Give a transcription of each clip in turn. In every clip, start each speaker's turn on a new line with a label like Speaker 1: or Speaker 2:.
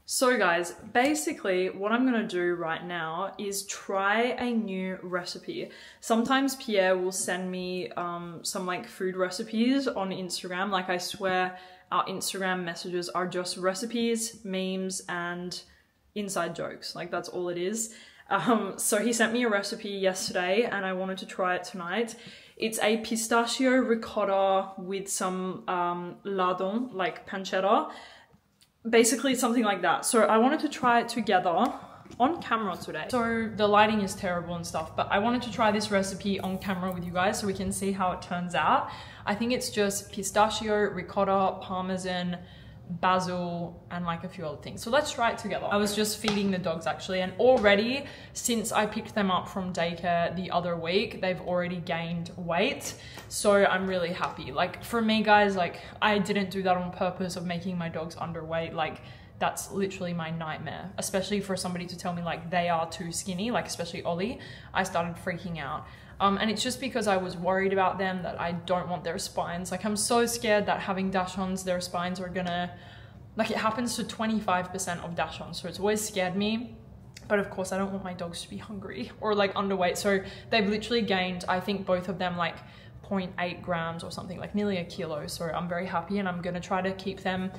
Speaker 1: So guys, basically what I'm gonna do right now is try a new recipe. Sometimes Pierre will send me some like food recipes on Instagram. Like I swear our Instagram messages are just recipes, memes, and inside jokes. Like that's all it is. So he sent me a recipe yesterday and I wanted to try it tonight. It's a pistachio ricotta with some lardon, like pancetta. Basically something like that. So I wanted to try it together on camera today. So the lighting is terrible and stuff, but I wanted to try this recipe on camera with you guys so we can see how it turns out. I think it's just pistachio, ricotta, parmesan, basil, and like a few other things. So let's try it together. I was just feeding the dogs actually, and already since I picked them up from daycare the other week, they've already gained weight. So I'm really happy. Like for me guys, like I didn't do that on purpose of making my dogs underweight. Like that's literally my nightmare, especially for somebody to tell me like they are too skinny, like especially Ollie. I started freaking out. And it's just because I was worried about them, that I don't want their spines. Like I'm so scared that having Dachshunds, their spines are gonna, like it happens to 25% of Dachshunds. So it's always scared me. But of course I don't want my dogs to be hungry or like underweight. So they've literally gained, I think both of them like 0.8 grams or something, like nearly a kilo. So I'm very happy, and I'm gonna try to keep them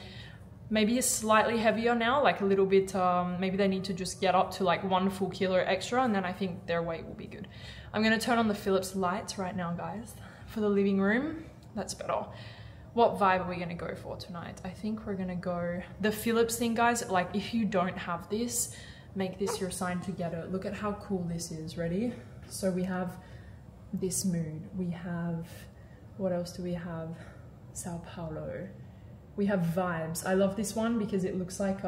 Speaker 1: maybe slightly heavier now, like a little bit, maybe they need to just get up to like 1 full kilo extra, and then I think their weight will be good. I'm gonna turn on the Philips lights right now, guys, for the living room. That's better. What vibe are we gonna go for tonight? I think we're gonna go the Philips thing, guys. Like if you don't have this, make this your sign to get it. Look at how cool this is. Ready? So we have this mood. We have, what else do we have? Sao Paulo. We have vibes. I love this one because it looks like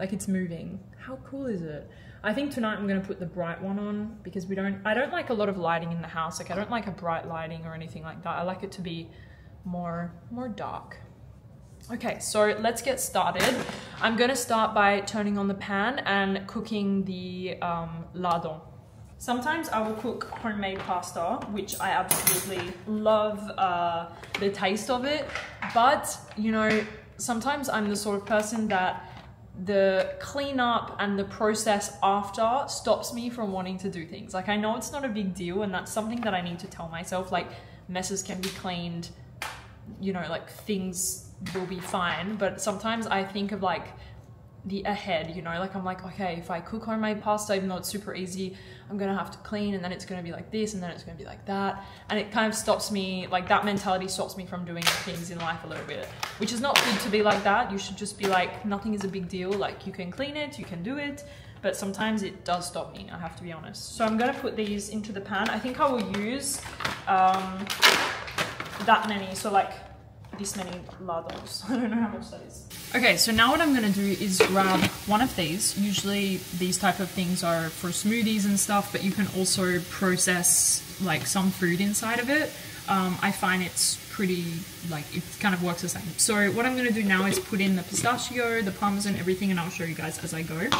Speaker 1: it's moving. How cool is it? I think tonight I'm gonna put the bright one on because I don't like a lot of lighting in the house. Like I don't like a bright lighting or anything like that. I like it to be more dark. Okay, so let's get started. I'm gonna start by turning on the pan and cooking the lardon. Sometimes I will cook homemade pasta, which I absolutely love the taste of it. But, you know, sometimes I'm the sort of person that the cleanup and the process after stops me from wanting to do things. Like I know it's not a big deal, and that's something that I need to tell myself. Like messes can be cleaned, you know, like things will be fine. But sometimes I think of like the ahead, you know, like I'm like, okay, if I cook homemade pasta, even though it's super easy, I'm gonna have to clean, and then it's gonna be like this, and then it's gonna be like that, and it kind of stops me, like that mentality stops me from doing things in life a little bit, which is not good to be like that. You should just be like, nothing is a big deal, like you can clean it, you can do it, but sometimes it does stop me, I have to be honest. So I'm gonna put these into the pan. I think I will use that many, so like this many lardons. I don't know how much that is. Okay, so now what I'm gonna do is grab one of these. Usually these type of things are for smoothies and stuff, but you can also process like some food inside of it. I find it's pretty, like it kind of works the same. So what I'm gonna do now is put in the pistachio, the parmesan, everything, and I'll show you guys as I go. And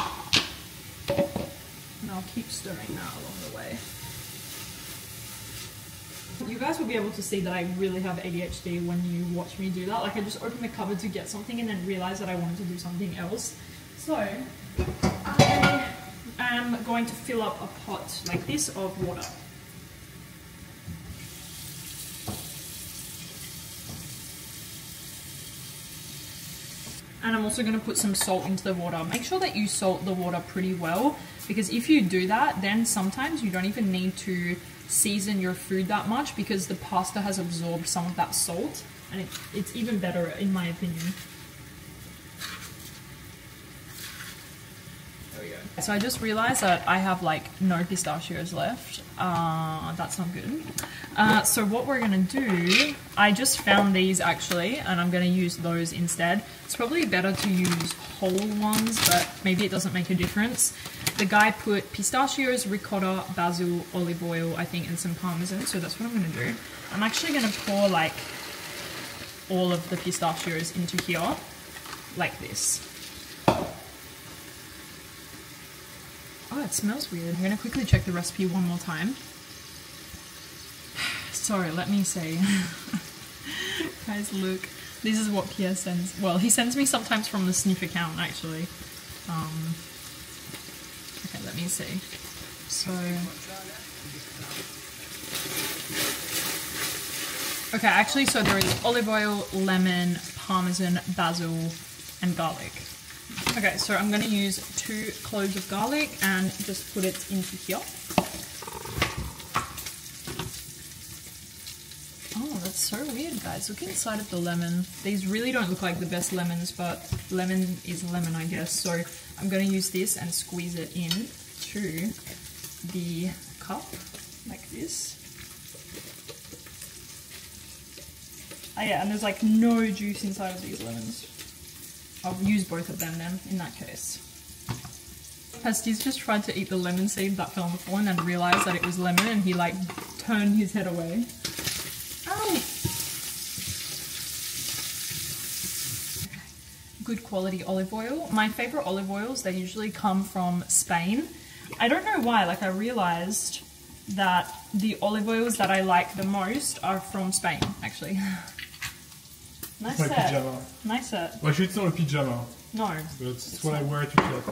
Speaker 1: I'll keep stirring that along the way. You guys will be able to see that I really have ADHD when you watch me do that. Like I just open the cupboard to get something and then realize that I wanted to do something else. So I am going to fill up a pot like this of water. And I'm also going to put some salt into the water. Make sure that you salt the water pretty well, because if you do that, then sometimes you don't even need to season your food that much because the pasta has absorbed some of that salt, and it's even better in my opinion. There we go. So I just realized that I have like no pistachios left. That's not good. So what we're gonna do, I just found these actually, and I'm gonna use those instead. It's probably better to use whole ones, but maybe it doesn't make a difference. The guy put pistachios, ricotta, basil, olive oil, I think, and some parmesan, so that's what I'm gonna do. I'm actually gonna pour like all of the pistachios into here, like this. Oh, it smells weird. I'm gonna quickly check the recipe one more time. So let me see. Guys, look. This is what Pierre sends. Well, he sends me sometimes from the Sniff account, actually. Okay, let me see. So, okay, actually, so there is olive oil, lemon, parmesan, basil, and garlic. Okay, so I'm gonna use 2 cloves of garlic and just put it into here. Oh, that's so weird, guys. Look inside of the lemon. These really don't look like the best lemons, but lemon is lemon, I guess. So I'm gonna use this and squeeze it in to the cup, like this. Oh yeah, and there's like no juice inside of these lemons. I'll use both of them then, in that case. Pastis just tried to eat the lemon seed that fell on the floor and then realized that it was lemon and he like turned his head away. Ow! Good quality olive oil. My favorite olive oils, they usually come from Spain. I don't know why, like I realized that the olive oils that I like the most are from Spain, actually. Nice
Speaker 2: it's my
Speaker 1: set.
Speaker 2: pyjama.
Speaker 1: Nice set.
Speaker 2: Well, actually, it's not a pyjama.
Speaker 1: No.
Speaker 2: But it's what I wear to bed.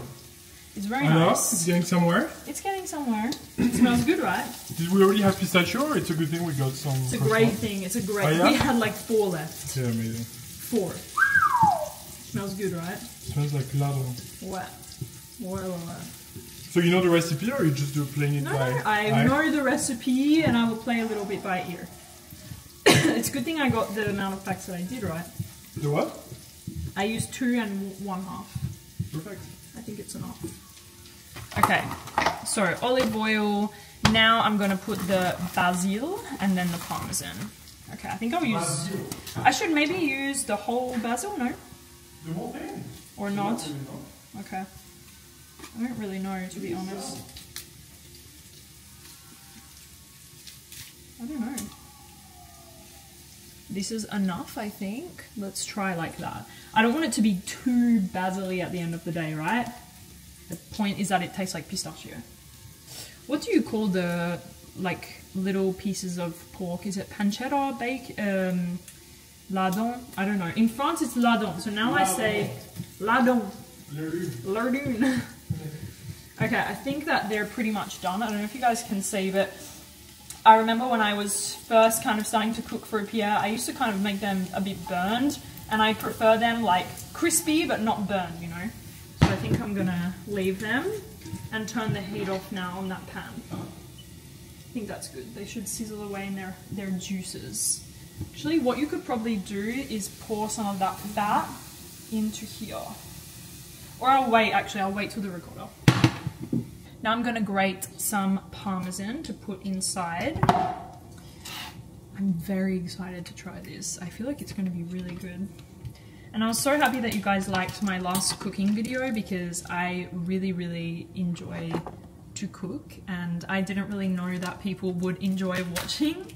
Speaker 1: It's very nice.
Speaker 2: It's getting somewhere.
Speaker 1: It's getting somewhere. It smells good, right?
Speaker 2: Did we already have pistachio, or it's a good thing we got some?
Speaker 1: It's a great thing. It's a great.
Speaker 2: Oh, yeah?
Speaker 1: We had like 4 left.
Speaker 2: Yeah, amazing.
Speaker 1: 4. Smells good, right?
Speaker 2: Smells like lardon.
Speaker 1: What? Well.
Speaker 2: So you know the recipe, or you just do playing it
Speaker 1: No,
Speaker 2: by
Speaker 1: no, I know the recipe, and I will play a little bit by ear. It's a good thing I got the amount of packs that I did, right?
Speaker 2: The what?
Speaker 1: I used 2 and 1/2.
Speaker 2: Perfect.
Speaker 1: I think it's enough. Okay, so olive oil. Now I'm gonna put the basil and then the parmesan. Okay, I think I'll use...
Speaker 2: Basil.
Speaker 1: I should maybe use the whole basil, no?
Speaker 2: The whole thing?
Speaker 1: Or not? Okay. I don't really know, to be honest. I don't know. This is enough, I think. Let's try like that. I don't want it to be too basil-y at the end of the day, right? The point is that it tastes like pistachio. What do you call the, like, little pieces of pork? Is it pancetta, lardon? I don't know. In France, it's lardon. So now I say lardon. Lardon. Okay, I think that they're pretty much done. I don't know if you guys can see, but I remember when I was first kind of starting to cook for Pierre, I used to kind of make them a bit burned, and I prefer them like crispy but not burned, you know? So I think I'm gonna leave them and turn the heat off now on that pan. I think that's good. They should sizzle away in their juices. Actually, what you could probably do is pour some of that fat into here. Or I'll wait till the ricotta. Now I'm gonna grate some parmesan to put inside. I'm very excited to try this. I feel like it's gonna be really good. And I was so happy that you guys liked my last cooking video because I really, really enjoy to cook and I didn't really know that people would enjoy watching.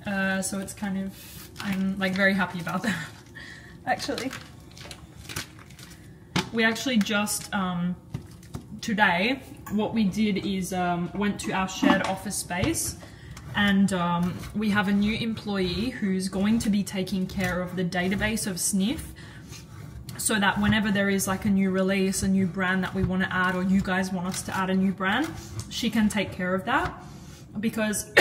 Speaker 1: So it's kind of, I'm like very happy about that, actually. We actually just, today, what we did is went to our shared office space and we have a new employee who's going to be taking care of the database of Sniff so that whenever there is like a new release, a new brand that we want to add or you guys want us to add a new brand, she can take care of that because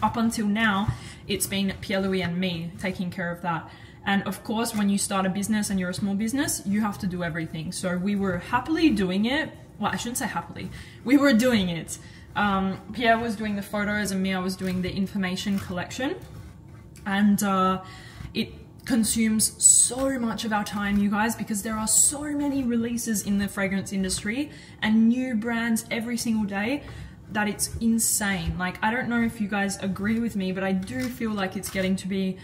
Speaker 1: up until now it's been Pierre-Louis and me taking care of that. And of course, when you start a business and you're a small business, you have to do everything. So we were happily doing it. Well, I shouldn't say happily. We were doing it. Pierre was doing the photos and me, I was doing the information collection. And it consumes so much of our time, you guys, because there are so many releases in the fragrance industry and new brands every single day that it's insane. Like, I don't know if you guys agree with me, but I do feel like it's getting to be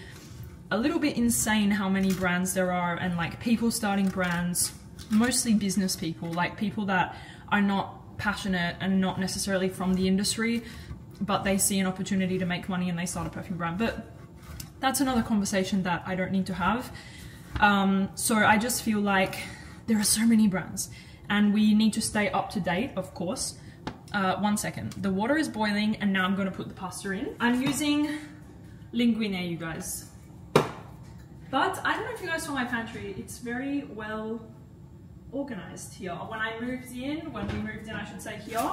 Speaker 1: a little bit insane how many brands there are and like people starting brands, mostly business people, like people that are not passionate and not necessarily from the industry, but they see an opportunity to make money and they start a perfume brand. But that's another conversation that I don't need to have. So I just feel like there are so many brands and we need to stay up to date, of course. 1 second, the water is boiling and now I'm gonna put the pasta in. I'm using linguine, you guys. But I don't know if you guys saw my pantry, it's very well organized here. When we moved in, I should say here,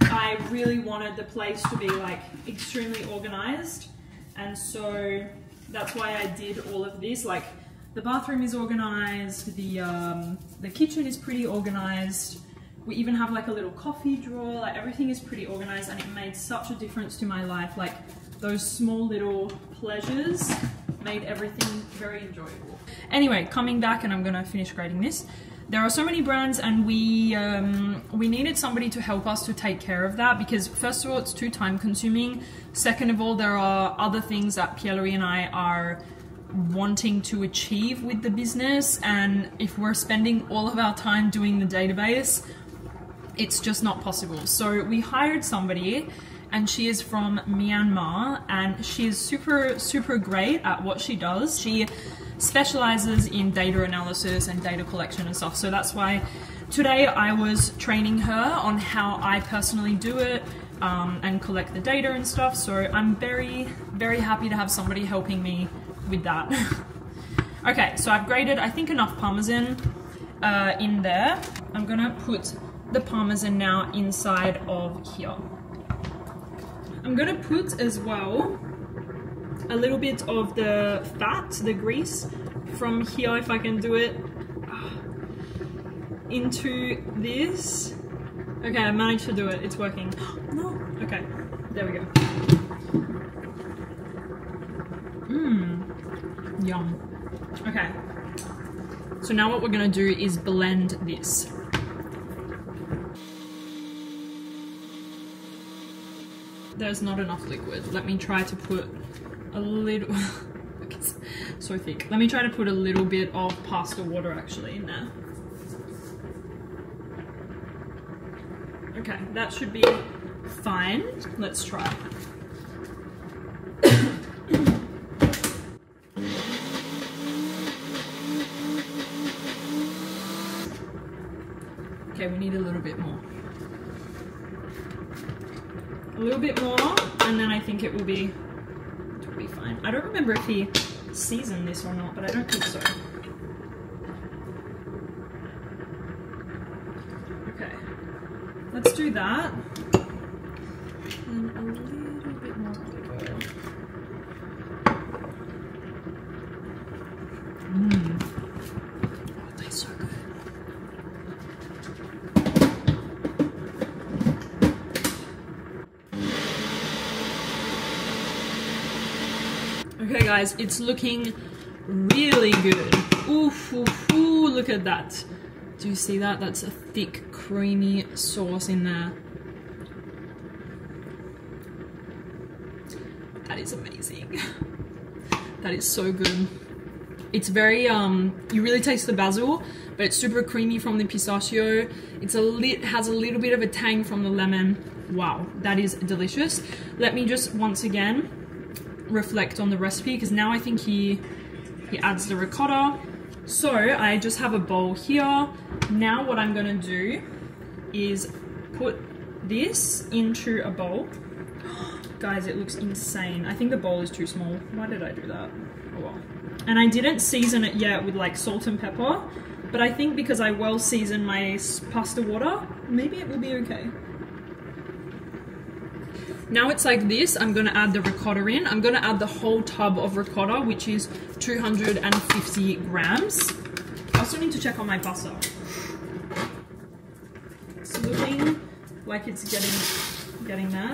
Speaker 1: I really wanted the place to be like extremely organized. And so that's why I did all of this. Like the bathroom is organized, the kitchen is pretty organized. We even have like a little coffee drawer, like everything is pretty organized, and it made such a difference to my life. Like those small little pleasures made everything very enjoyable. Anyway, coming back, and I'm gonna finish grading this. There are so many brands, and we needed somebody to help us to take care of that, because first of all, it's too time consuming. Second of all, there are other things that Pierre-Louis and I are wanting to achieve with the business, and if we're spending all of our time doing the database, it's just not possible. So we hired somebody, and she is from Myanmar, and she is super great at what she does. She specializes in data analysis and data collection and stuff. So that's why today I was training her on how I personally do it and collect the data and stuff. So I'm very happy to have somebody helping me with that. Okay, so I've graded, I think, enough Parmesan in there. I'm gonna put the Parmesan now inside of here. I'm gonna put as well a little bit of the fat, the grease from here, if I can do it, into this. Okay, I managed to do it, it's working. No, okay, there we go. Yum. Okay, so now what we're gonna do is blend this. There's not enough liquid. Let me try to put a little, it's so thick. Let me try to put a little bit of pasta water actually in there. Okay, that should be fine. Let's try. Okay, we need a little bit more. A little bit more, and then I think it will be fine. I don't remember if he seasoned this or not, but I don't think so. Okay, let's do that. And a little bit more olive oil. Oh, it tastes so good. Okay guys, it's looking really good. Oof, oof, ooh, look at that. Do you see that? That's a thick, creamy sauce in there. That is amazing. That is so good. It's very, you really taste the basil, but it's super creamy from the pistachio. It's has a little bit of a tang from the lemon. Wow, that is delicious. Let me just once again reflect on the recipe, because now I think he adds the ricotta. So I just have a bowl here. Now what I'm gonna do is put this into a bowl. Guys, it looks insane. I think the bowl is too small. Why did I do that? Oh well. And I didn't season it yet with like salt and pepper, but I think because I well seasoned my pasta water, maybe it will be okay. Now it's like this. I'm gonna add the ricotta in. I'm gonna add the whole tub of ricotta, which is 250 grams. I also need to check on my pasta. It's looking like it's getting there.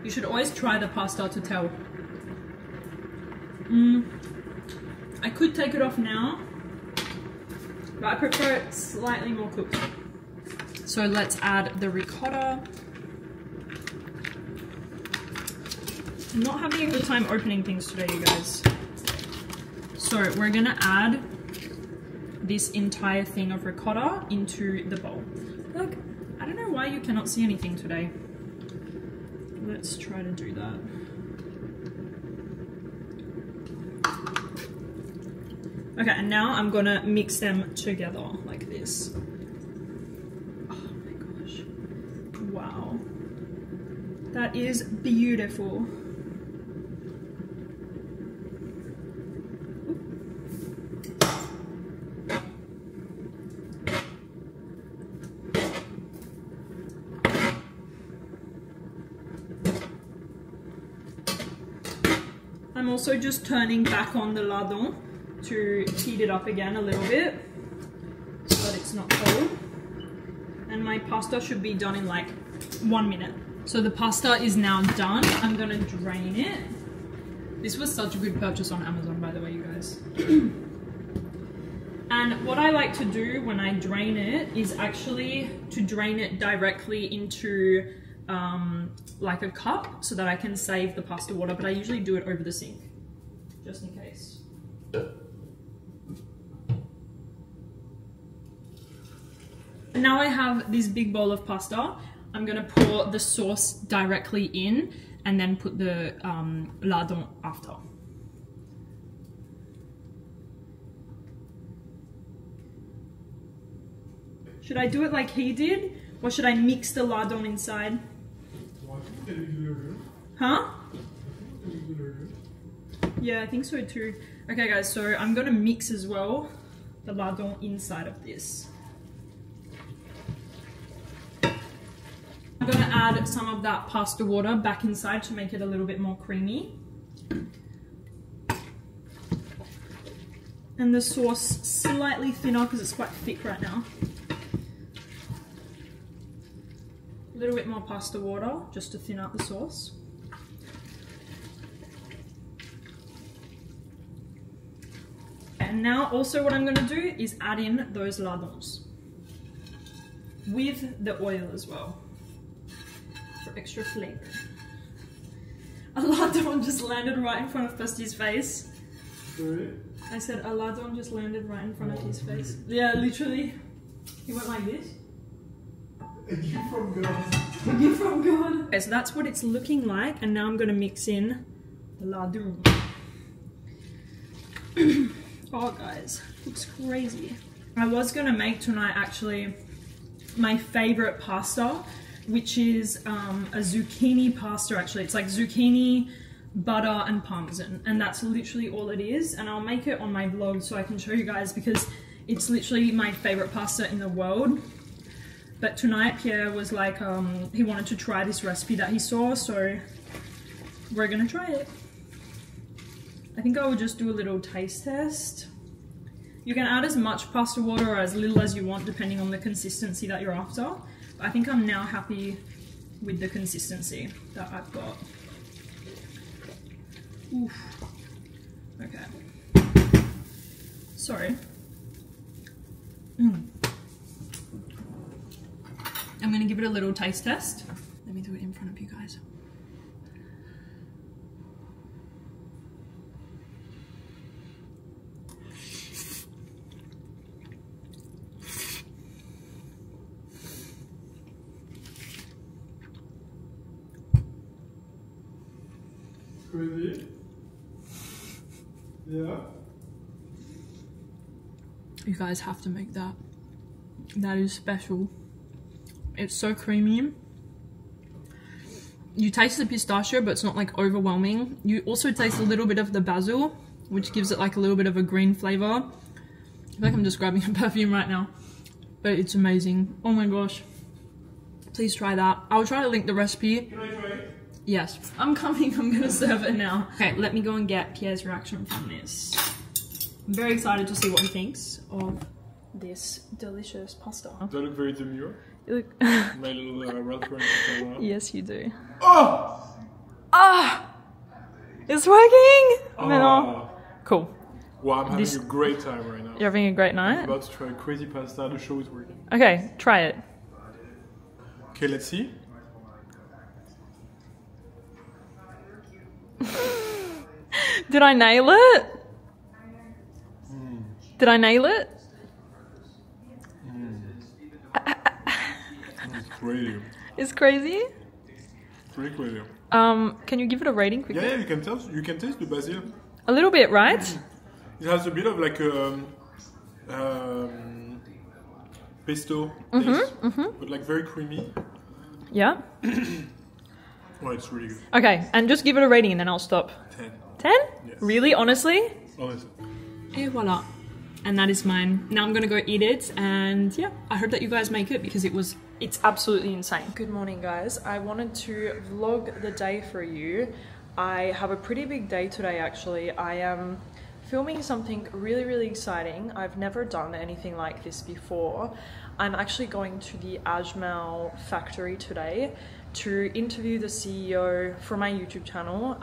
Speaker 1: You should always try the pasta to tell. I could take it off now, but I prefer it slightly more cooked. So let's add the ricotta. I'm not having a good time opening things today, you guys. So we're gonna add this entire thing of ricotta into the bowl. Look, I don't know why you cannot see anything today. Let's try to do that. Okay, and now I'm gonna mix them together like this. Wow, that is beautiful. also just turning back on the lardon to heat it up again a little bit so that it's not cold. And my pasta should be done in like 1 minute. So the pasta is now done. I'm gonna drain it. This was such a good purchase on Amazon, by the way, you guys. And what I like to do when I drain it is actually to drain it directly into like a cup so that I can save the pasta water, but I usually do it over the sink, just in case. Now I have this big bowl of pasta. I'm gonna pour the sauce directly in and then put the lardon after. Should I do it like he did? Or should I mix the lardon inside? Huh? Yeah, I think so too. Okay guys, so I'm gonna mix as well the lardon inside of this. I'm gonna add some of that pasta water back inside to make it a little bit more creamy. And the sauce slightly thinner because it's quite thick right now. A little bit more pasta water just to thin out the sauce. And now also what I'm gonna do is add in those lardons with the oil as well for extra flavor. A lardon just landed right in front of Fusty's face.
Speaker 2: Sorry?
Speaker 1: I said a lardon just landed right in front of his face. Yeah, literally. He went like this.
Speaker 2: A gift from God.
Speaker 1: A gift from God. Okay, so that's what it's looking like, and now I'm gonna mix in the lardon. Oh guys, looks crazy. I was gonna make tonight actually my favorite pasta, which is a zucchini pasta actually. It's like zucchini, butter and parmesan, and that's literally all it is. And I'll make it on my vlog so I can show you guys because it's literally my favorite pasta in the world. But tonight Pierre was like, he wanted to try this recipe that he saw, so we're gonna try it. I think I will just do a little taste test. You can add as much pasta water or as little as you want depending on the consistency that you're after. But I think I'm now happy with the consistency that I've got. Oof. Okay. Sorry. I'm gonna give it a little taste test. Let me do it in front of you guys.
Speaker 2: Crazy? Yeah?
Speaker 1: You guys have to make that. That is special. It's so creamy. You taste the pistachio, but it's not like overwhelming. You also taste a little bit of the basil, which gives it like a little bit of a green flavor. I feel like I'm just grabbing a perfume right now, but it's amazing. Oh my gosh. Please try that. I'll try to link the recipe.
Speaker 2: Can I try it?
Speaker 1: Yes. I'm coming, I'm gonna serve it now. Okay, let me go and get Pierre's reaction from this. I'm very excited to see what he thinks of this delicious pasta.
Speaker 2: Do I look very demure?
Speaker 1: You look
Speaker 2: My little restaurant.
Speaker 1: Yes, you do.
Speaker 2: Oh!
Speaker 1: Ah! It's working!
Speaker 2: Oh.
Speaker 1: Cool.
Speaker 2: Wow, I'm having a great time right now.
Speaker 1: You're having a great
Speaker 2: I'm
Speaker 1: night?
Speaker 2: about to try crazy pasta. The show is working.
Speaker 1: Okay, try it.
Speaker 2: Okay, let's see.
Speaker 1: Did I nail it? Did I nail it?
Speaker 2: It's crazy.
Speaker 1: It's crazy?
Speaker 2: It's really crazy.
Speaker 1: Can you give it a rating quickly?
Speaker 2: Yeah, you can tell. You can taste the basil.
Speaker 1: A little bit, right?
Speaker 2: It has a bit of like a pesto taste, but like very creamy.
Speaker 1: Yeah.
Speaker 2: Oh, it's really good.
Speaker 1: Okay, and just give it a rating and then I'll stop.
Speaker 2: 10.
Speaker 1: 10?
Speaker 2: Yes.
Speaker 1: Really? Honestly?
Speaker 2: Honestly.
Speaker 1: Et voila. And that is mine. Now I'm gonna go eat it, and yeah, I hope that you guys make it because it's absolutely insane. Good morning, guys. I wanted to vlog the day for you. I have a pretty big day today actually. I am filming something really exciting. I've never done anything like this before. I'm actually going to the Ajmal factory today to interview the CEO for my YouTube channel,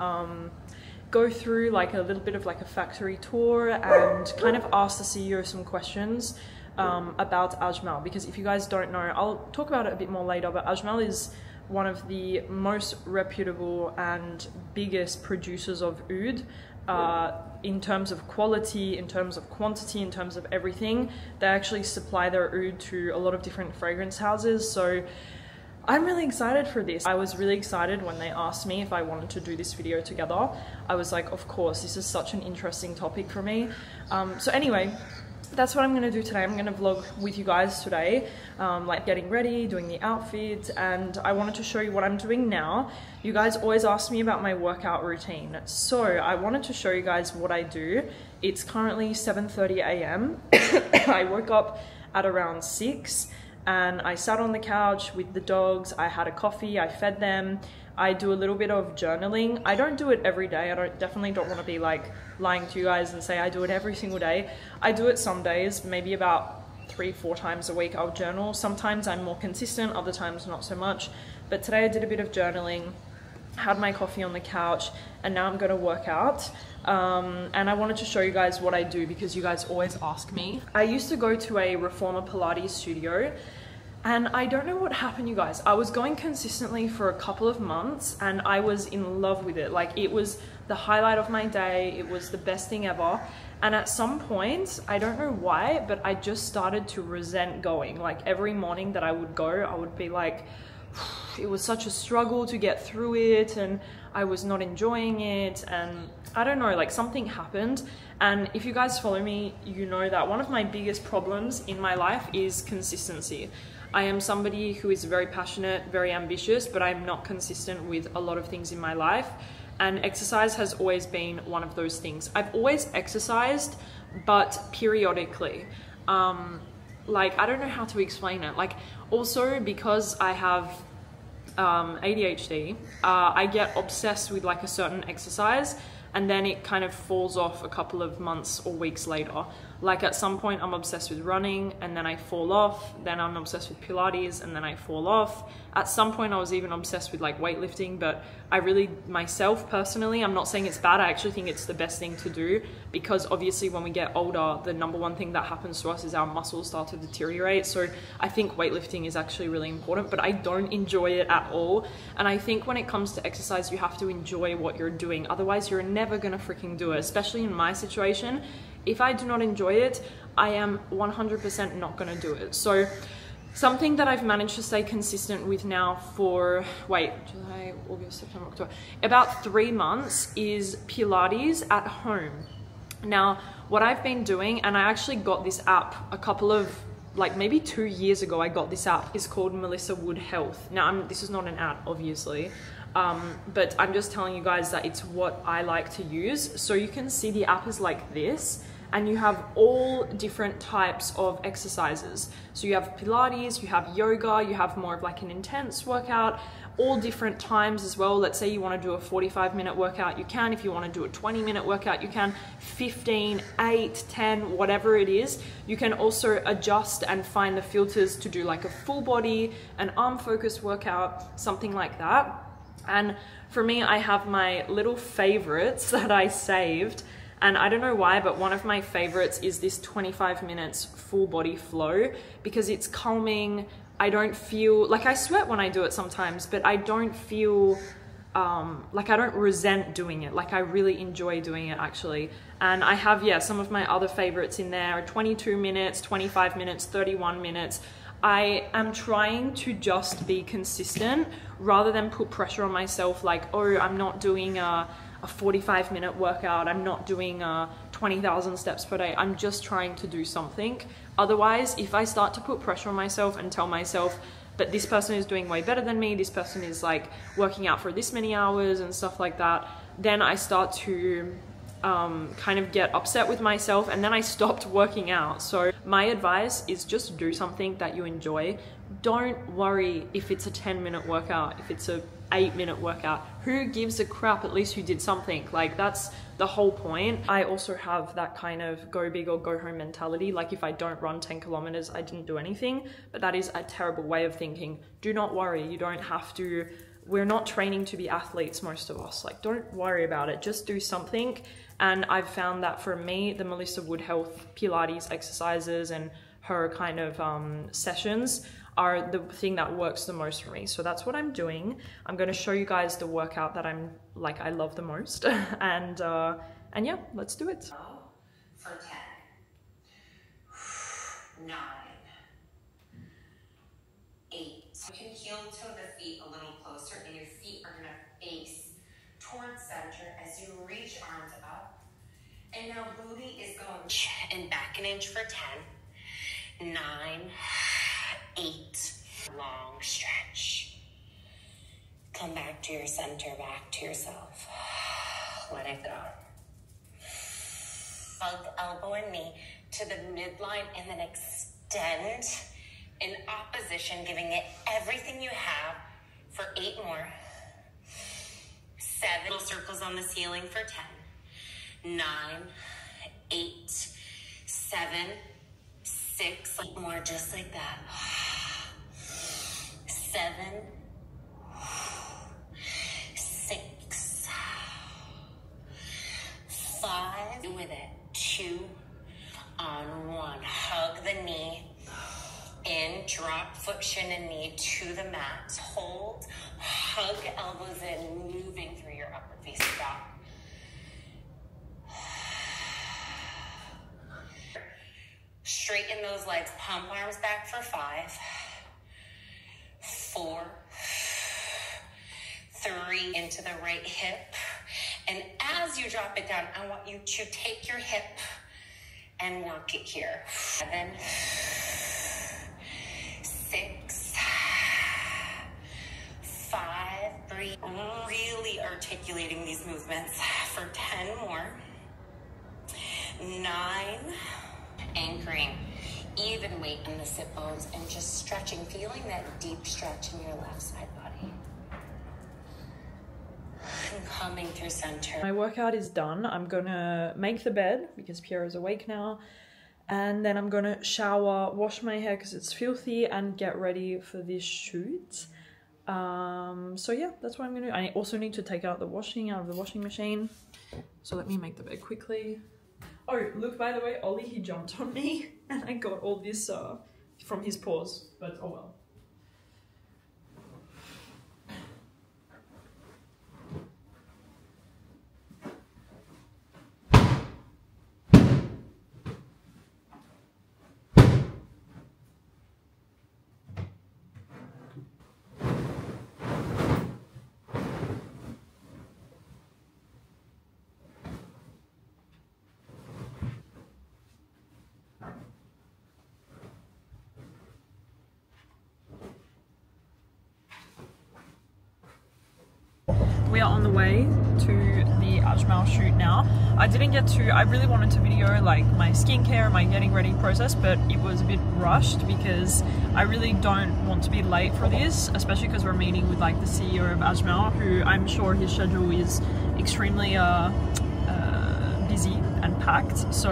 Speaker 1: go through like a little bit of like a factory tour and kind of ask the CEO some questions about Ajmal, because if you guys don't know, I'll talk about it a bit more later, but Ajmal is one of the most reputable and biggest producers of oud in terms of quality, in terms of quantity, in terms of everything. They actually supply their oud to a lot of different fragrance houses, so I'm really excited for this. I was really excited when they asked me if I wanted to do this video together. I was like, of course, this is such an interesting topic for me. So anyway, that's what I'm gonna do today. I'm gonna vlog with you guys today, like getting ready, doing the outfit, and I wanted to show you what I'm doing now. You guys always ask me about my workout routine, so I wanted to show you guys what I do. It's currently 7:30 a.m. I woke up at around 6 and I sat on the couch with the dogs. I had a coffee, I fed them. I do a little bit of journaling. I don't do it every day. I definitely don't want to be like lying to you guys and say I do it every single day. I do it some days, maybe about 3-4 times a week I'll journal. Sometimes I'm more consistent, other times not so much. But today I did a bit of journaling, had my coffee on the couch, and now I'm going to work out. And I wanted to show you guys what I do because you guys always ask me. I used to go to a reformer Pilates studio, and I don't know what happened, you guys. I was going consistently for a couple of months and I was in love with it. Like, it was the highlight of my day. It was the best thing ever. And at some point, I don't know why, but I just started to resent going. Like, every morning that I would go, I would be like, it was such a struggle to get through it and I was not enjoying it, and I don't know, like something happened. And if you guys follow me, you know that one of my biggest problems in my life is consistency. I am somebody who is very passionate, very ambitious, but I'm not consistent with a lot of things in my life. And exercise has always been one of those things. I've always exercised, but periodically. Like, I don't know how to explain it. Like, also because I have ADHD, I get obsessed with like a certain exercise and then it kind of falls off a couple of months or weeks later. Like, at some point I'm obsessed with running and then I fall off, then I'm obsessed with Pilates and then I fall off. At some point I was even obsessed with like weightlifting, but I really, myself personally, I'm not saying it's bad, I actually think it's the best thing to do, because obviously when we get older, the number one thing that happens to us is our muscles start to deteriorate. So I think weightlifting is actually really important, but I don't enjoy it at all. And I think when it comes to exercise, you have to enjoy what you're doing. Otherwise you're never gonna freaking do it, especially in my situation. If I do not enjoy it, I am 100% not gonna do it. So something that I've managed to stay consistent with now for, July, August, September, October, about 3 months is Pilates at home. Now, what I've been doing, and I actually got this app a couple of, like maybe 2 years ago, I got this app. It's called Melissa Wood Health. Now, this is not an ad, obviously. But I'm just telling you guys that it's what I like to use. So you can see the app is like this, and you have all different types of exercises. So you have Pilates, you have yoga, you have more of like an intense workout, all different times as well. Let's say you want to do a 45-minute workout, you can. If you want to do a 20-minute workout, you can. 15, 8, 10, whatever it is. You can also adjust and find the filters to do like a full body, an arm focused workout, something like that. And for me, I have my little favorites that I saved. And I don't know why, but one of my favorites is this 25 minutes full body flow, because it's calming. I don't feel, like I sweat when I do it sometimes, but I don't feel, like I don't resent doing it. Like I really enjoy doing it actually. And I have, yeah, some of my other favorites in there are 22 minutes, 25 minutes, 31 minutes. I am trying to just be consistent rather than put pressure on myself like, oh, I'm not doing a 45-minute workout, I'm not doing 20,000 steps per day. I'm just trying to do something. Otherwise, if I start to put pressure on myself and tell myself that this person is doing way better than me, this person is like working out for this many hours and stuff like that, then I start to kind of get upset with myself, and then I stopped working out. So my advice is just do something that you enjoy. Don't worry if it's a 10-minute workout, if it's a 8-minute workout. Who gives a crap? At least you did something. Like, that's the whole point. I also have that kind of go big or go home mentality. Like, if I don't run 10 kilometers, I didn't do anything. But that is a terrible way of thinking. Do not worry. You don't have to. We're not training to be athletes, most of us. Like, don't worry about it. Just do something. And I've found that for me, the Melissa Wood Health Pilates exercises and her kind of sessions are the thing that works the most for me. So that's what I'm doing. I'm going to show you guys the workout that I love the most. and yeah, let's do it.
Speaker 3: For 10, 9, 8. You can heel toe the feet a little closer, and your feet are going to face towards center as you reach arms up. And now booty is going and back an inch for 10, 9, 8. Long stretch. Come back to your center, back to yourself. Let it go. Hug elbow and knee to the midline and then extend in opposition, giving it everything you have for 8 more. 7 little circles on the ceiling for 10, 9, 8, 7, 6, more just like that. 7, 6, 5, with it, 2 on 1. Hug the knee in, drop foot, shin, and knee to the mat. Hold, hug elbows in, moving through your upward facing dog. Straighten those legs, pump arms back for 5, 4, 3, into the right hip. And as you drop it down, I want you to take your hip and work it here. 7, 6, 5, breathe. Really articulating these movements for 10 more. 9, anchoring. Even weight in the sit bones and just stretching, feeling that deep stretch in your left side body. And coming through center.
Speaker 1: My workout is done. I'm gonna make the bed because Pierre is awake now. And then I'm gonna shower, wash my hair because it's filthy, and get ready for this shoot. So yeah, that's what I'm gonna do. I also need to take out the washing out of the washing machine. So let me make the bed quickly. Oh, look, by the way, Ollie, he jumped on me and I got all this from his paws, but oh well. We are on the way to the Ajmal shoot now. I really wanted to video like my skincare, my getting ready process, but it was a bit rushed because I really don't want to be late for this, especially because we're meeting with like the CEO of Ajmal, who I'm sure his schedule is extremely busy and packed. So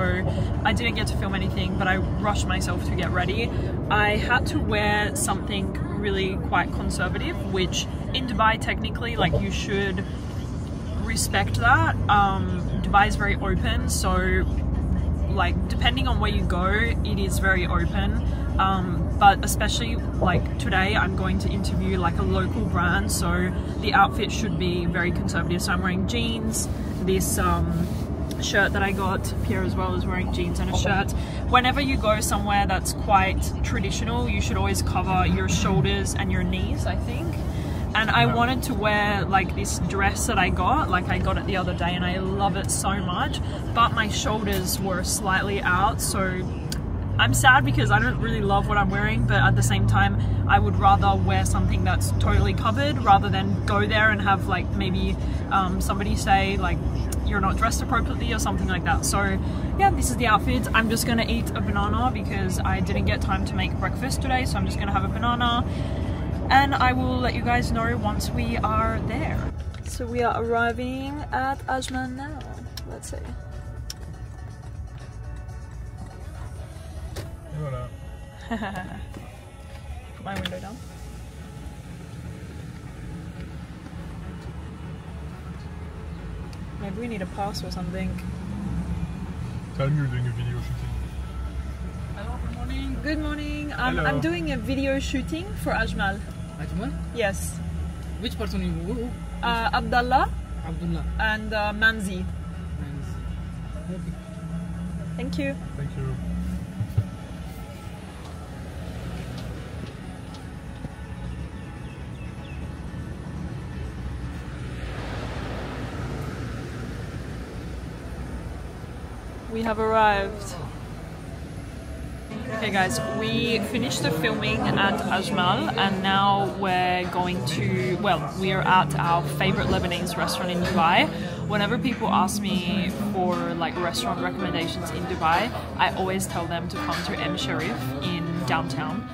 Speaker 1: I didn't get to film anything, but I rushed myself to get ready. I had to wear something really quite conservative, which in Dubai technically, like, you should respect that. Dubai is very open, so like depending on where you go, it is very open. But especially like today, I'm going to interview like a local brand, so the outfit should be very conservative. So I'm wearing jeans, this shirt that I got. Pierre as well is wearing jeans and a shirt. Whenever you go somewhere that's quite traditional, you should always cover your shoulders and your knees, I think. And I wanted to wear like this dress that I got it the other day, and I love it so much, but my shoulders were slightly out, so I'm sad because I don't really love what I'm wearing, but at the same time I would rather wear something that's totally covered rather than go there and have like maybe somebody say like you're not dressed appropriately or something like that. So yeah, this is the outfit. I'm just gonna eat a banana because I didn't get time to make breakfast today, so I'm just gonna have a banana. and I will let you guys know once we are there. So we are arriving at Ajman now. Let's see.
Speaker 2: Voilà.
Speaker 1: Put my window down. Maybe we need a pass or something.
Speaker 2: Tell me you're doing a video shooting.
Speaker 4: Hello, good morning.
Speaker 1: Good morning.
Speaker 2: Hello.
Speaker 1: I'm doing a video shooting for Ajmal.
Speaker 4: Ajmal?
Speaker 1: Yes.
Speaker 4: Which person you who?
Speaker 1: Abdallah
Speaker 4: Abdullah.
Speaker 1: and Manzi.
Speaker 4: Okay.
Speaker 1: Thank you.
Speaker 2: Thank you.
Speaker 1: We have arrived. Okay guys, we finished the filming at Ajmal and now we're going to, well, we are at our favorite Lebanese restaurant in Dubai. Whenever people ask me for like restaurant recommendations in Dubai, I always tell them to come to M Sharif in downtown.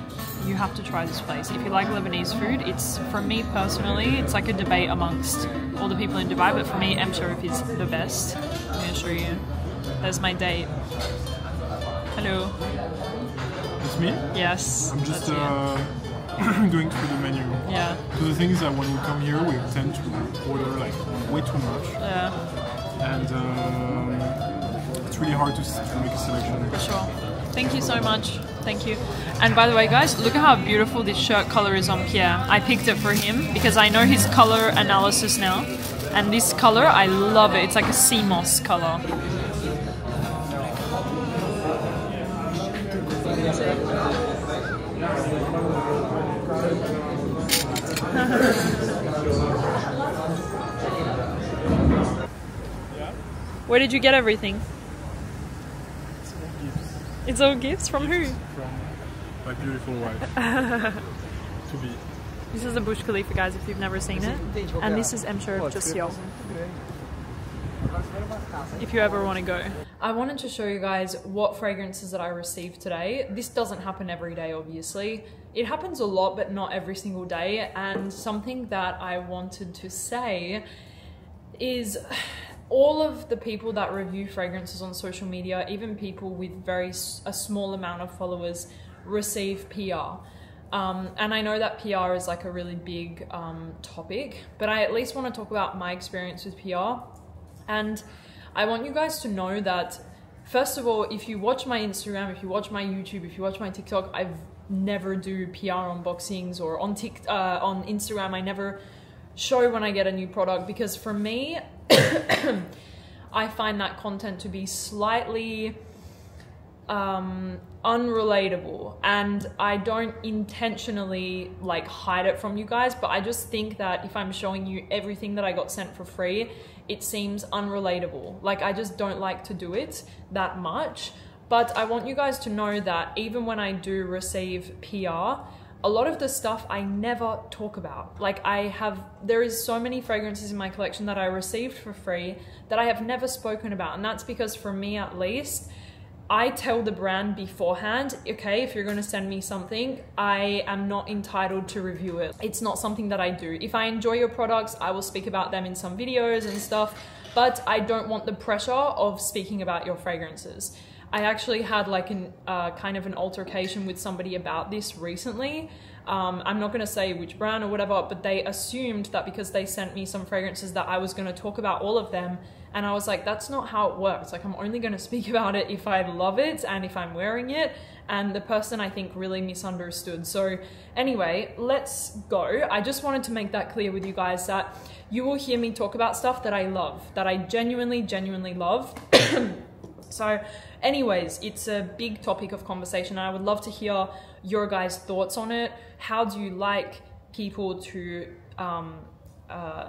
Speaker 1: You have to try this place. If you like Lebanese food, it's, for me personally, it's like a debate amongst all the people in Dubai, but for me, M Sharif is the best. I'm gonna show you. There's my date. Hello.
Speaker 2: It's me?
Speaker 1: Yes.
Speaker 2: I'm just
Speaker 1: that's
Speaker 2: going through the menu.
Speaker 1: yeah.
Speaker 2: So the thing is that when we come here, we tend to order like way too much,
Speaker 1: Yeah,
Speaker 2: and it's really hard to make a selection.
Speaker 1: for sure. Thank you so much. Thank you. And by the way, guys, look at how beautiful this shirt color is on Pierre. I picked it for him because I know his color analysis now. And this color, I love it. It's like a sea moss color. Where did you get everything? It's all gifts from who?
Speaker 2: From my beautiful wife. To be.
Speaker 1: This is the Burj Khalifa, guys, if you've never seen it. And this is M Sharif just here. If you ever want to go. I wanted to show you guys what fragrances that I received today. This doesn't happen every day, obviously. It happens a lot, but not every single day. And something that I wanted to say is all of the people that review fragrances on social media, even people with a small amount of followers, receive PR. And I know that PR is like a really big topic, but I at least want to talk about my experience with PR. And I want you guys to know that, first of all, if you watch my Instagram, if you watch my YouTube, if you watch my TikTok, I never do PR unboxings, or on Instagram, I never show when I get a new product, because for me, I find that content to be slightly unrelatable, and I don't intentionally like hide it from you guys, but I just think that if I'm showing you everything that I got sent for free, it seems unrelatable. Like, I just don't like to do it that much. But I want you guys to know that even when I do receive PR, a lot of the stuff I never talk about. Like, there is so many fragrances in my collection that I received for free that I have never spoken about. And that's because, for me at least, I tell the brand beforehand, okay, if you're going to send me something, I am not entitled to review it. It's not something that I do. If I enjoy your products, I will speak about them in some videos and stuff, but I don't want the pressure of speaking about your fragrances. I actually had like kind of an altercation with somebody about this recently. I'm not going to say which brand or whatever, but they assumed that because they sent me some fragrances that I was going to talk about all of them. And I was like, that's not how it works. Like, I'm only going to speak about it if I love it and if I'm wearing it. And the person, I think, really misunderstood. So anyway, let's go. I just wanted to make that clear with you guys, that you will hear me talk about stuff that I love, that I genuinely love. So anyways, it's a big topic of conversation. And I would love to hear your guys' thoughts on it. How do you like people to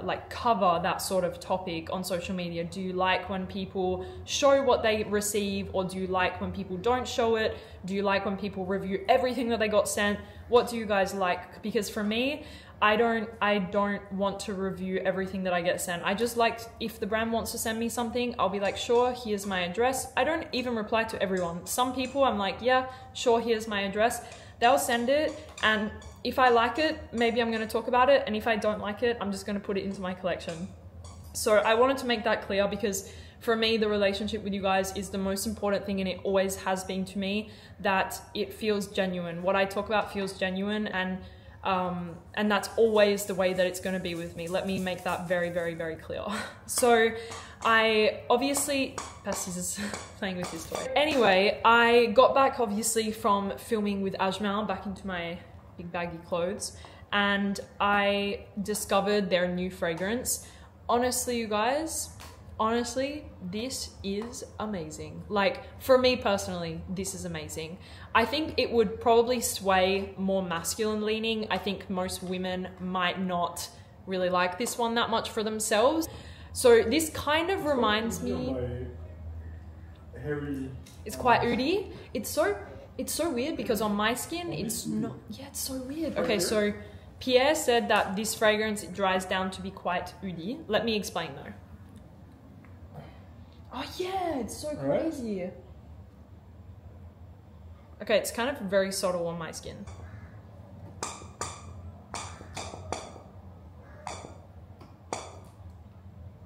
Speaker 1: like cover that sort of topic on social media? Do you like when people show what they receive, or do you like when people don't show it? Do you like when people review everything that they got sent? What do you guys like? Because for me, I don't want to review everything that I get sent. I just like, if the brand wants to send me something, I'll be like, sure, here's my address. I don't even reply to everyone. Some people I'm like, yeah, sure, here's my address. They'll send it, and if I like it, maybe I'm gonna talk about it, and if I don't like it, I'm just gonna put it into my collection. So I wanted to make that clear because for me, the relationship with you guys is the most important thing, and it always has been to me, that it feels genuine. What I talk about feels genuine, and that's always the way that it's going to be with me. Let me make that very, very, very clear. So I obviously, Pastis is playing with his toy. Anyway, I got back obviously from filming with Ajmal back into my big baggy clothes, and I discovered their new fragrance. Honestly, you guys, honestly, this is amazing. Like, for me personally, this is amazing. I think it would probably sway more masculine leaning. I think most women might not really like this one that much for themselves. So this kind of reminds me, it's quite oody. It's so weird because on my skin, it's not, yeah, it's so weird. Okay, so Pierre said that this fragrance, it dries down to be quite oody. Let me explain though. Oh yeah, it's so crazy. Right. Okay, it's kind of very subtle on my skin.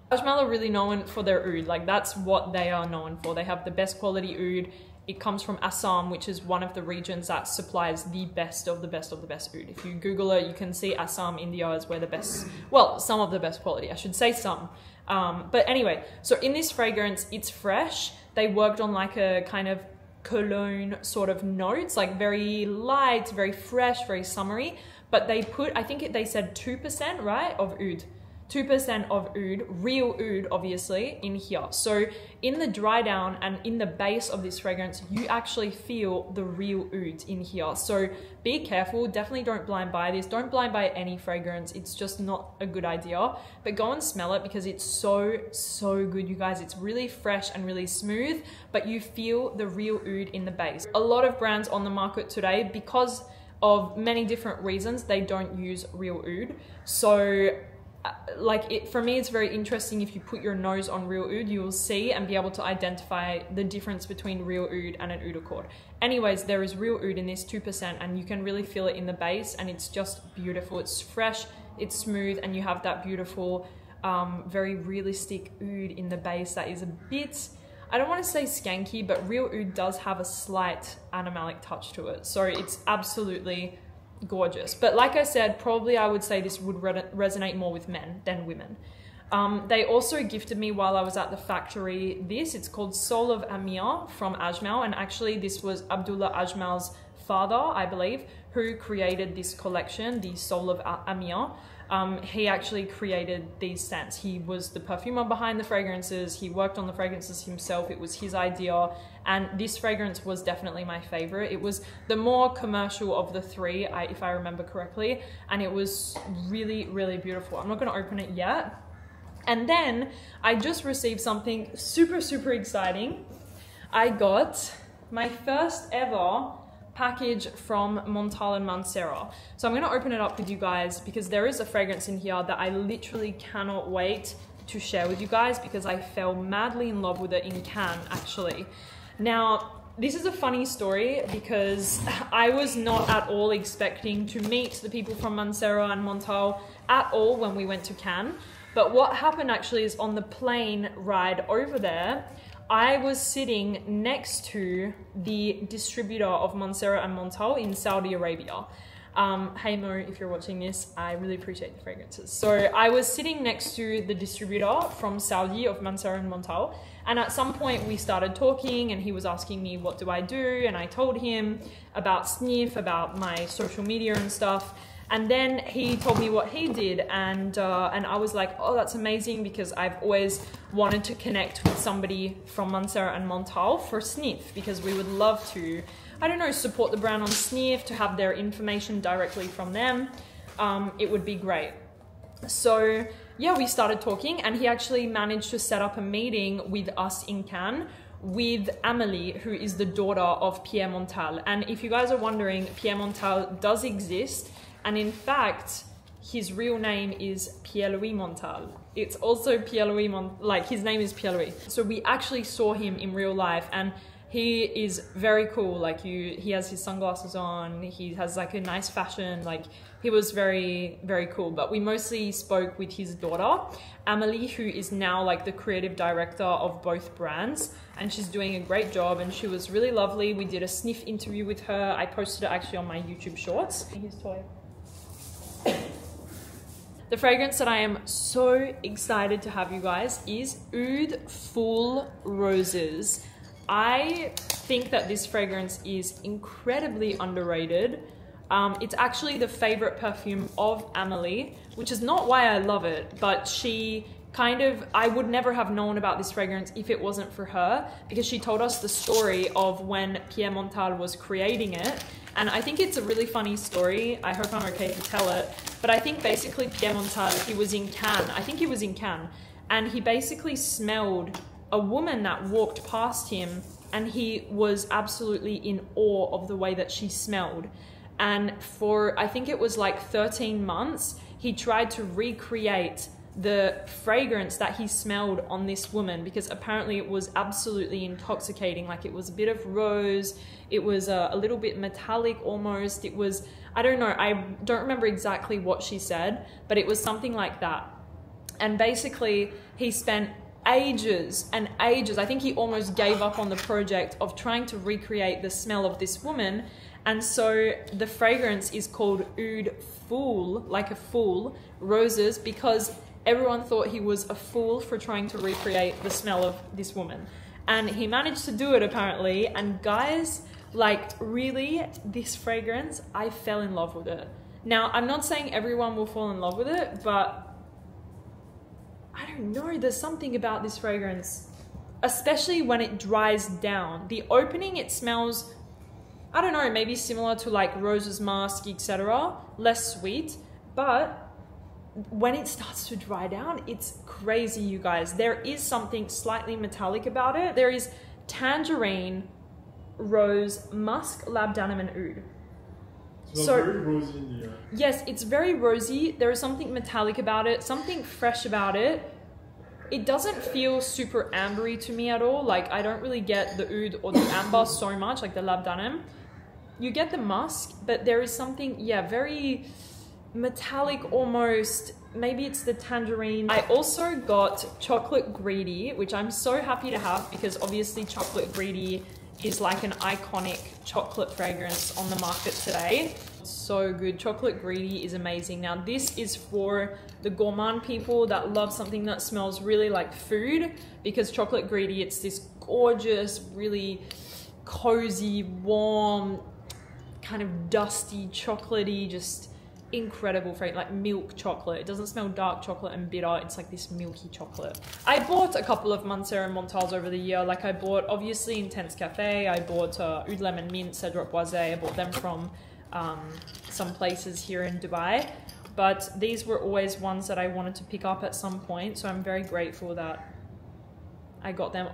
Speaker 1: Ajmal are really known for their oud. Like, that's what they are known for. They have the best quality oud. It comes from Assam, which is one of the regions that supplies the best of the best of the best oud. If you Google it, you can see Assam, India is where the best, well, some of the best quality, I should say some. But anyway, so in this fragrance, it's fresh. They worked on like a kind of cologne sort of notes, like very light, very fresh, very summery. But they put, I think they said 2%, right, of oud. 2% of oud, real oud, obviously, in here. So in the dry down and in the base of this fragrance, you actually feel the real oud in here. So be careful, definitely don't blind buy this. Don't blind buy any fragrance. It's just not a good idea. But go and smell it because it's so, so good, you guys. It's really fresh and really smooth, but you feel the real oud in the base. A lot of brands on the market today, because of many different reasons, they don't use real oud. So like, for me, it's very interesting. If you put your nose on real oud, you will see and be able to identify the difference between real oud and an oud accord. Anyways, there is real oud in this 2%, and you can really feel it in the base, and it's just beautiful. It's fresh, it's smooth, and you have that beautiful, very realistic oud in the base that is a bit, I don't want to say skanky, but real oud does have a slight animalic touch to it. So it's absolutely gorgeous. But like I said, probably I would say this would resonate more with men than women. They also gifted me while I was at the factory this. It's called Soul of Amir from Ajmal, and actually this was Abdullah Ajmal's father, I believe, who created this collection, the Soul of Amir. He actually created these scents. He was the perfumer behind the fragrances. He worked on the fragrances himself. It was his idea. And this fragrance was definitely my favorite. It was the more commercial of the three, if I remember correctly. And it was really, really beautiful. I'm not going to open it yet. And then I just received something super, super exciting. I got my first ever package from Montal and Mancera. So I'm going to open it up with you guys because there is a fragrance in here that I literally cannot wait to share with you guys because I fell madly in love with it in Cannes, actually. Now, this is a funny story because I was not at all expecting to meet the people from Mancera and Montal at all when we went to Cannes. But what happened actually is on the plane ride over there, I was sitting next to the distributor of Mancera and Montal in Saudi Arabia. Hey Mo, if you're watching this, I really appreciate the fragrances. So I was sitting next to the distributor from Saudi of Mancera and Montal, and at some point we started talking and he was asking me what do I do, and I told him about Sniff, about my social media and stuff. And then he told me what he did, and I was like, oh, that's amazing, because I've always wanted to connect with somebody from Mancera and Montal for Sniff, because we would love to, I don't know, support the brand on Sniff, to have their information directly from them. It would be great. So yeah, we started talking, and he actually managed to set up a meeting with us in Cannes with Amélie, who is the daughter of Pierre Montal. And if you guys are wondering, Pierre Montal does exist. And in fact, his real name is Pierre-Louis Montal. It's also Pierre-Louis like his name is Pierre-Louis. So we actually saw him in real life, and he is very cool. Like he has his sunglasses on, he has like a nice fashion, like he was very, very cool. But we mostly spoke with his daughter, Amelie, who is now like the creative director of both brands, and she's doing a great job, and she was really lovely. We did a sniff interview with her. I posted it actually on my YouTube shorts. His toy. The fragrance that I am so excited to have, you guys, is Oud Full Roses. I think that this fragrance is incredibly underrated. It's actually the favorite perfume of Amelie, which is not why I love it, but she kind of, I would never have known about this fragrance if it wasn't for her, because she told us the story of when Pierre Montal was creating it. And I think it's a really funny story. I hope I'm okay to tell it. But I think basically Pierre Montal, he was in Cannes. I think he was in Cannes. And he basically smelled a woman that walked past him, and he was absolutely in awe of the way that she smelled. And for, I think it was like 13 months, he tried to recreate the fragrance that he smelled on this woman, because apparently it was absolutely intoxicating. Like it was a bit of rose, it was a little bit metallic almost, it was, I don't know, I don't remember exactly what she said, but it was something like that. And basically he spent ages and ages, I think he almost gave up on the project of trying to recreate the smell of this woman. And so the fragrance is called Oud Full, like a fool, roses, because everyone thought he was a fool for trying to recreate the smell of this woman. And he managed to do it apparently. And guys, like really, this fragrance, I fell in love with it. Now, I'm not saying everyone will fall in love with it, but I don't know, there's something about this fragrance, especially when it dries down. The opening, it smells, I don't know, maybe similar to like Rose's Mask, etc. Less sweet, but when it starts to dry down, it's crazy, you guys. There is something slightly metallic about it. There is tangerine, rose, musk, labdanum, and oud.
Speaker 2: So very rosy in the air.
Speaker 1: Yes, it's very rosy. There is something metallic about it, something fresh about it. It doesn't feel super ambery to me at all. Like I don't really get the oud or the amber so much, like the labdanum. You get the musk, but there is something, yeah, very metallic almost. Maybe it's the tangerine. I also got Chocolate Greedy, which I'm so happy to have, because obviously Chocolate Greedy is like an iconic chocolate fragrance on the market today. So good. Chocolate Greedy is amazing. Now this is for the gourmand people that love something that smells really like food, because Chocolate Greedy, it's this gorgeous, really cozy, warm, kind of dusty, chocolatey, just incredible fragrance, like milk chocolate. It doesn't smell dark chocolate and bitter, it's like this milky chocolate. I bought a couple of Mancera and Montals over the year. Like I bought obviously Intense Cafe, I bought Oud Lemon Mint, Cedroc Boisé. I bought them from some places here in Dubai, but these were always ones that I wanted to pick up at some point, so I'm very grateful that I got them.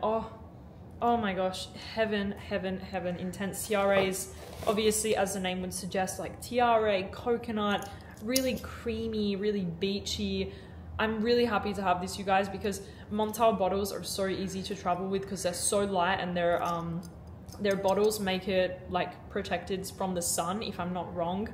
Speaker 1: Oh my gosh, heaven, heaven, heaven. Intense tiares, obviously as the name would suggest, like tiare, coconut, really creamy, really beachy. I'm really happy to have this, you guys, because Montal bottles are so easy to travel with because they're so light, and their bottles make it like protected from the sun, if I'm not wrong.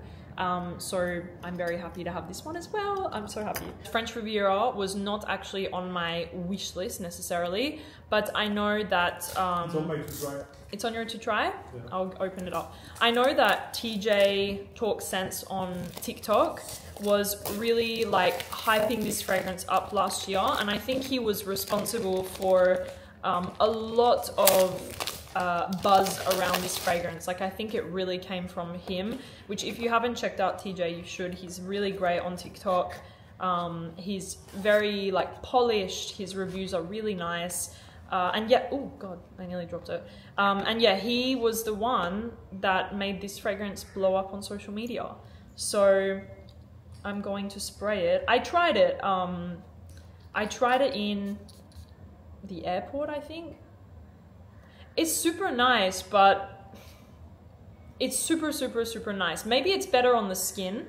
Speaker 1: So I'm very happy to have this one as well. I'm so happy. French Riviera was not actually on my wish list necessarily, but I know that
Speaker 2: it's on my to try.
Speaker 1: It's on your to try?
Speaker 2: Yeah.
Speaker 1: I'll open it up. I know that TJ Talk Sense on TikTok was really like hyping this fragrance up last year, and I think he was responsible for a lot of buzz around this fragrance. Like I think it really came from him, which if you haven't checked out TJ, you should. He's really great on TikTok. He's very like polished, his reviews are really nice, and yeah, oh god, I nearly dropped it. And yeah, he was the one that made this fragrance blow up on social media, so I'm going to spray it. I tried it in the airport, I think. It's super nice, but it's super, super, super nice. Maybe it's better on the skin,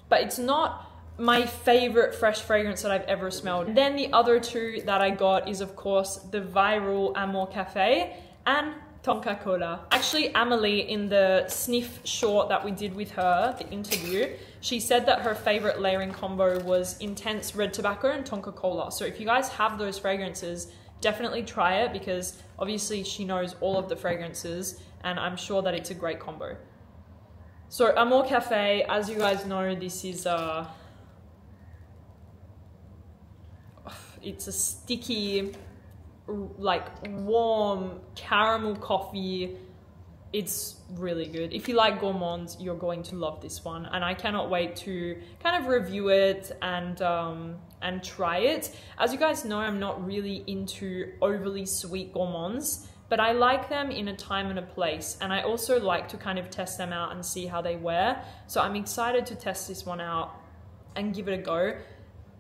Speaker 1: but it's not my favorite fresh fragrance that I've ever smelled. Then the other two that I got is, of course, the viral Amour Cafe and Tonka Cola. Actually, Amelie, in the sniff short that we did with her, the interview, she said that her favorite layering combo was Intense Red Tobacco and Tonka Cola. So if you guys have those fragrances, definitely try it, because obviously she knows all of the fragrances and I'm sure that it's a great combo. So Amour Cafe, as you guys know, this is it's a sticky, like warm caramel coffee. It's really good. If you like gourmands, you're going to love this one, and I cannot wait to kind of review it and try it. As you guys know, I'm not really into overly sweet gourmands, but I like them in a time and a place, and I also like to kind of test them out and see how they wear. So I'm excited to test this one out and give it a go.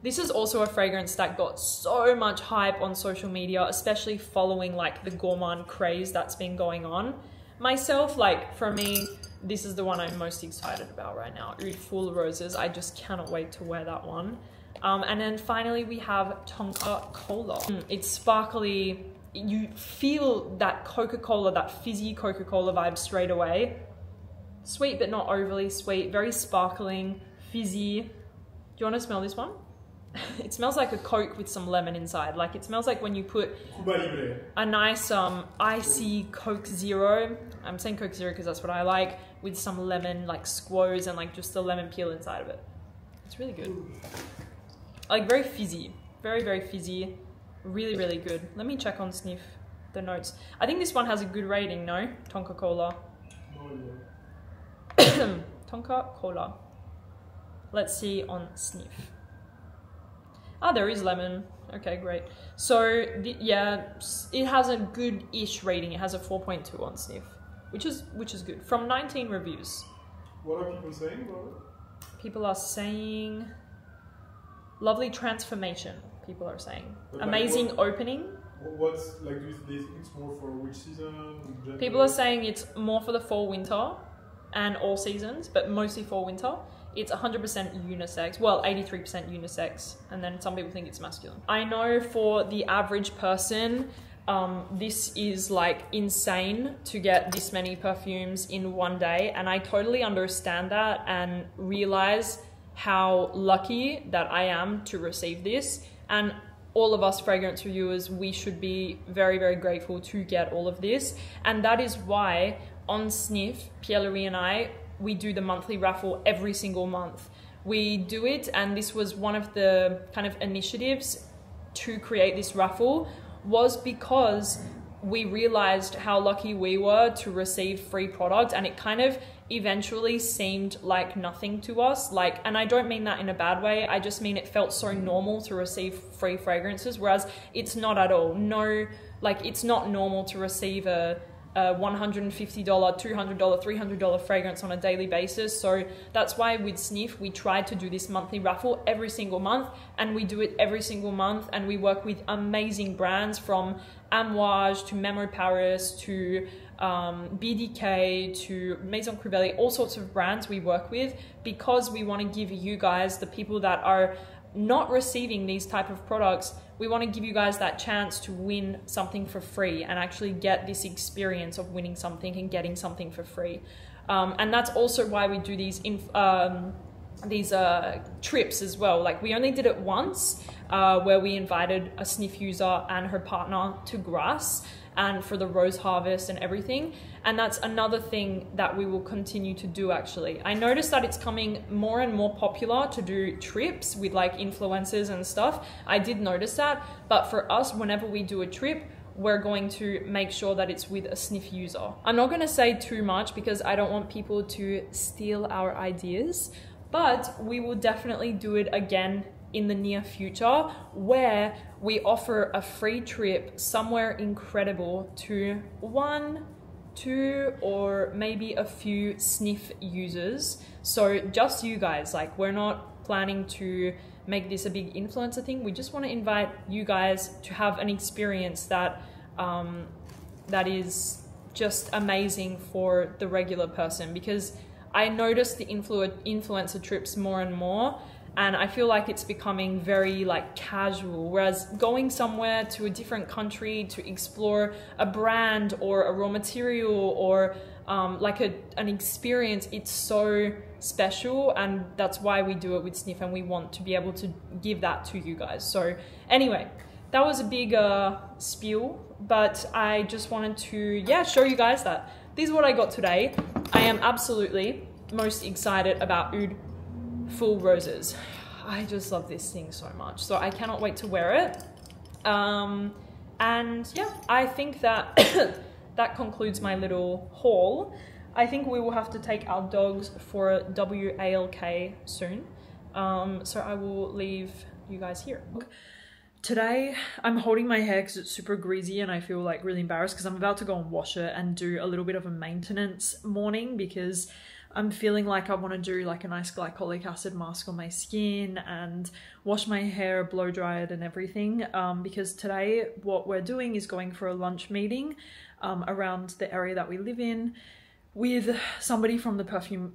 Speaker 1: This is also a fragrance that got so much hype on social media, especially following like the gourmand craze that's been going on. Myself, like for me, this is the one I'm most excited about right now. Oud Full Roses. I just cannot wait to wear that one. And then finally we have Tonka Cola. It's sparkly. You feel that Coca-Cola, that fizzy Coca-Cola vibe straight away. Sweet but not overly sweet. Very sparkling, fizzy. Do you want to smell this one? It smells like a Coke with some lemon inside. Like it smells like when you put a nice icy Coke Zero. I'm saying Coke Zero because that's what I like, with some lemon like squoze and like just the lemon peel inside of it. It's really good. Like very fizzy, very, very fizzy. Really, really good. Let me check on sniff the notes. I think this one has a good rating, no? Tonka Cola. Tonka Cola. Let's see on sniff. Ah, there is lemon. Okay, great. So, yeah, it has a good-ish rating. It has a 4.2 on sniff, which is good. From 19 reviews.
Speaker 2: What are people saying about it?
Speaker 1: People are saying lovely transformation. People are saying
Speaker 2: But
Speaker 1: amazing
Speaker 2: like
Speaker 1: opening.
Speaker 2: What's like? Do they think it's more for which season?
Speaker 1: People are saying it's more for the fall, winter, and all seasons, but mostly fall, winter. It's 100% unisex, well, 83% unisex, and then some people think it's masculine. I know for the average person, this is like insane to get this many perfumes in one day, and I totally understand that and realize how lucky that I am to receive this. And all of us fragrance reviewers, we should be very, very grateful to get all of this. And that is why on Sniff, Pierre-Louis and I, we do the monthly raffle every single month. We do it, and this was one of the kind of initiatives to create this raffle, was because we realized how lucky we were to receive free product, and it kind of eventually seemed like nothing to us. Like, and I don't mean that in a bad way, I just mean it felt so normal to receive free fragrances, whereas it's not at all. No, like it's not normal to receive a $150, $200, $300 fragrance on a daily basis. So that's why with Sniff, we tried to do this monthly raffle every single month, and we do it every single month, and we work with amazing brands from Amouage to Memo Paris to BDK to Maison Crubelli, all sorts of brands we work with, because we want to give you guys, the people that are not receiving these type of products, we want to give you guys that chance to win something for free and actually get this experience of winning something and getting something for free. And that's also why we do these trips as well. Like, we only did it once, where we invited a Sniff user and her partner to Grasse and for the rose harvest and everything. And that's another thing that we will continue to do, actually. I noticed that it's coming more and more popular to do trips with like influencers and stuff. I did notice that, but for us, whenever we do a trip, we're going to make sure that it's with a Sniff user. I'm not gonna say too much because I don't want people to steal our ideas, but we will definitely do it again in the near future, where we offer a free trip somewhere incredible to 1, 2, or maybe a few Sniff users. So just you guys, like, we're not planning to make this a big influencer thing. We just want to invite you guys to have an experience that that is just amazing for the regular person, because I noticed the influencer trips more and more, and I feel like it's becoming very like casual, whereas going somewhere to a different country to explore a brand or a raw material or like an experience, it's so special, and that's why we do it with Sniff, and we want to be able to give that to you guys. So anyway, that was a big spiel, but I just wanted to show you guys that this is what I got today. I am absolutely most excited about Oud Full Roses. I just love this thing so much, so I cannot wait to wear it. And yeah, I think that that concludes my little haul. I think we will have to take our dogs for a WALK soon, so I will leave you guys here. Today I'm holding my hair because it's super greasy and I feel like really embarrassed because I'm about to go and wash it and do a little bit of a maintenance morning, because I'm feeling like I want to do like a nice glycolic acid mask on my skin and wash my hair, blow dry it and everything, because today what we're doing is going for a lunch meeting around the area that we live in with somebody from the perfume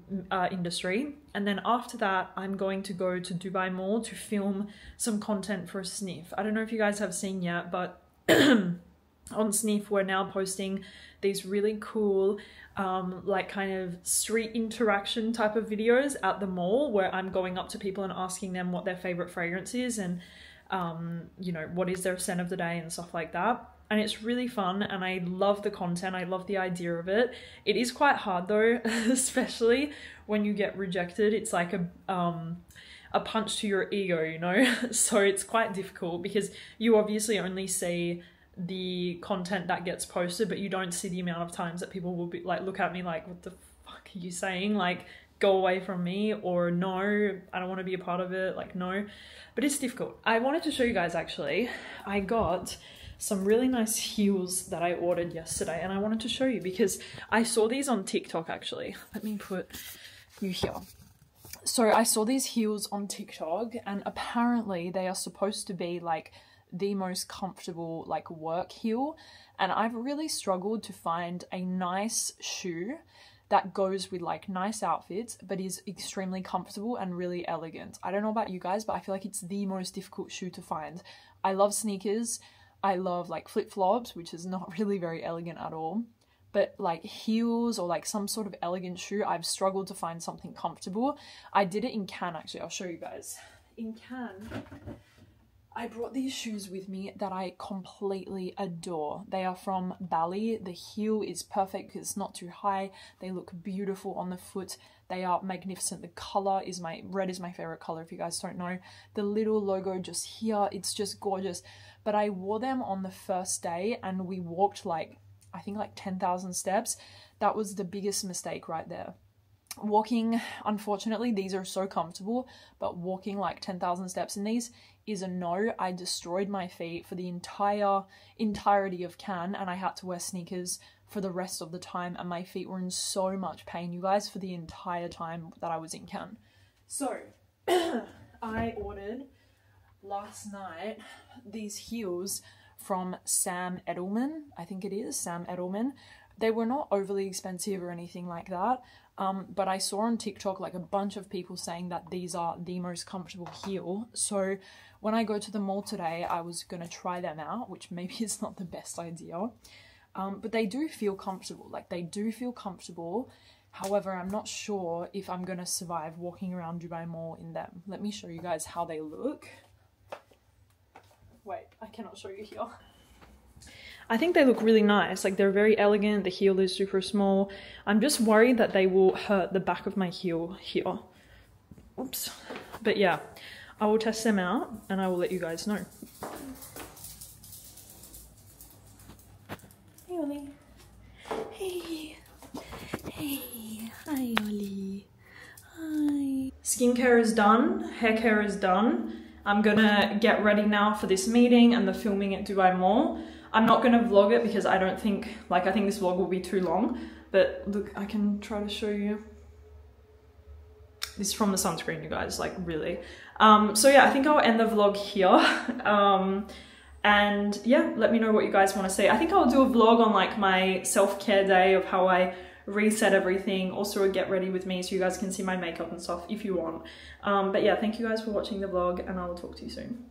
Speaker 1: industry, and then after that I'm going to go to Dubai Mall to film some content for Sniff. I don't know if you guys have seen yet, but on Sniff we're now posting these really cool like kind of street interaction type of videos at the mall, where I'm going up to people and asking them what their favorite fragrance is and you know, what is their scent of the day and stuff like that. And it's really fun and I love the content, I love the idea of it. It is quite hard though, especially when you get rejected. It's like a punch to your ego, you know? So it's quite difficult because you obviously only see the content that gets posted, but you don't see the amount of times that people will be like, look at me like, what the fuck are you saying? Like, go away from me, or no, I don't want to be a part of it, like no. But it's difficult. I wanted to show you guys actually, I got some really nice heels that I ordered yesterday and I wanted to show you because I saw these on TikTok actually. Let me put you here. So I saw these heels on TikTok and apparently they are supposed to be like the most comfortable like work heel, and I've really struggled to find a nice shoe that goes with like nice outfits but is extremely comfortable and really elegant. I don't know about you guys, but I feel like it's the most difficult shoe to find. I love sneakers, I love like flip-flops, which is not really very elegant at all, but like heels or like some sort of elegant shoe, I've struggled to find something comfortable. I did it in Cannes actually, I'll show you guys. In Cannes, I brought these shoes with me that I completely adore. They are from Bali. The heel is perfect because it's not too high. They look beautiful on the foot. They are magnificent. The color is red is my favorite color if you guys don't know. The little logo just here, it's just gorgeous. But I wore them on the first day and we walked like, I think like 10,000 steps. That was the biggest mistake right there. Walking, unfortunately, these are so comfortable, but walking like 10,000 steps in these is a no. I destroyed my feet for the entirety of Cannes and I had to wear sneakers for the rest of the time and my feet were in so much pain, you guys, for the entire time that I was in Cannes. So, I ordered last night these heels from Sam Edelman, I think it is, Sam Edelman. They were not overly expensive or anything like that, but I saw on TikTok like a bunch of people saying that these are the most comfortable heel. So when I go to the mall today, I was going to try them out, which maybe is not the best idea, but they do feel comfortable. Like they do feel comfortable. However, I'm not sure if I'm going to survive walking around Dubai Mall in them. Let me show you guys how they look. Wait, I cannot show you here. I think they look really nice, like they're very elegant, the heel is super small. I'm just worried that they will hurt the back of my heel here. Oops. But yeah, I will test them out and I will let you guys know. Hey Ollie. Hey. Hey. Hi Ollie. Hi. Skincare is done, hair care is done. I'm gonna get ready now for this meeting and the filming at Dubai Mall. I'm not gonna vlog it because I don't think, like I think this vlog will be too long, but look, I can try to show you. This is from the sunscreen, you guys, like really. So yeah, I think I'll end the vlog here. And yeah, let me know what you guys wanna see. I think I'll do a vlog on like my self-care day of how I reset everything, also a get ready with me so you guys can see my makeup and stuff if you want. But yeah, thank you guys for watching the vlog and I will talk to you soon.